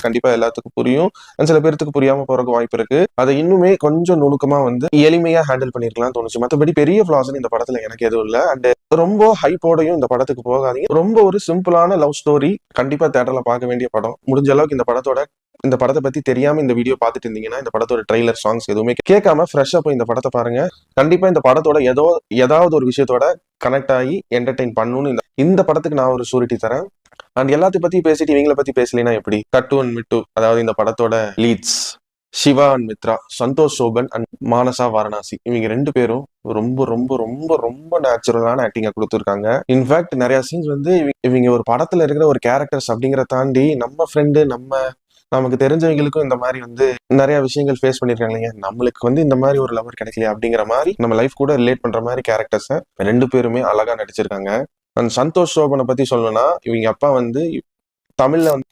கண்டிப்பா எல்லாத்துக்கும் புரியும். சில பேருக்கு புரியாம போறதுக்கு வாய்ப்பு இருக்கு. அதை இன்னுமே கொஞ்சம் நுணுக்கமா வந்து எளிமையா ஹேண்டில் பண்ணிருக்கலாம் தோணுச்சு. மத்தபடி பெரிய ஃபிளாஸ் இந்த படத்துல எனக்கு எதுவும் இல்ல. அண்ட் ரொம்ப ஹைப்போடையும் இந்த படத்துக்கு போகாதீங்க. ரொம்ப ஒரு சிம்பிளான லவ் ஸ்டோரி. கண்டிப்பா தியேட்டர்ல பார்க்க வேண்டிய படம். முடிஞ்ச அளவுக்கு இந்த படத்தை பத்தி தெரியாம இந்த வீடியோ பார்த்துட்டு இருந்தீங்கன்னா, இந்த படத்தோட ட்ரெய்லர், சாங்ஸ் எதுவுமே கேட்காம ஃப்ரெஷ்ஷா போய் இந்த படத்தை பாருங்க. கண்டிப்பா இந்த படத்தோட ஏதாவது ஒரு விஷயத்தோட கனெக்ட் ஆகி என்டர்டெயின் பண்ணணும்னு இந்த படத்துக்கு நான் ஒரு ஷூரிட்டி தரேன். அண்ட் எல்லாத்தையும் பத்தி பேசிட்டு இவங்களை பத்தி பேசலைன்னா எப்படி? தட்டு அண்ட் மிட்டு, அதாவது இந்த படத்தோட leads Siva and Mitra, Santosh Sobhan and Manasa Varanasi, இவங்க 2 பேரும் ரொம்ப ரொம்ப ரொம்ப ரொம்ப நேச்சுரலான ஆக்டிங்கா கொடுத்துருக்காங்க. இன்ஃபேக்ட் நிறைய சீன்ஸ் வந்து இவங்க ஒரு படத்துல இருக்கிற ஒரு கேரக்டர்ஸ் அப்படிங்கிற தாண்டி நம்ம ஃப்ரெண்டு, நமக்கு தெரிஞ்சவங்களுக்கும் இந்த மாதிரி வந்து நிறைய விஷயங்கள் ஃபேஸ் பண்ணிருக்காங்க இல்லையா, நம்மளுக்கு வந்து இந்த மாதிரி ஒரு லவர் கிடைக்கலையா அப்படிங்கிற மாதிரி நம்ம லைஃப் கூட ரிலேட் பண்ற மாதிரி கேரக்டர்ஸை 2 பேருமே அழகா நடிச்சிருக்காங்க. அண்ட் சந்தோஷ் சோபனை பத்தி சொல்லணும்னா, இவங்க அப்பா வந்து தமிழ்ல வந்து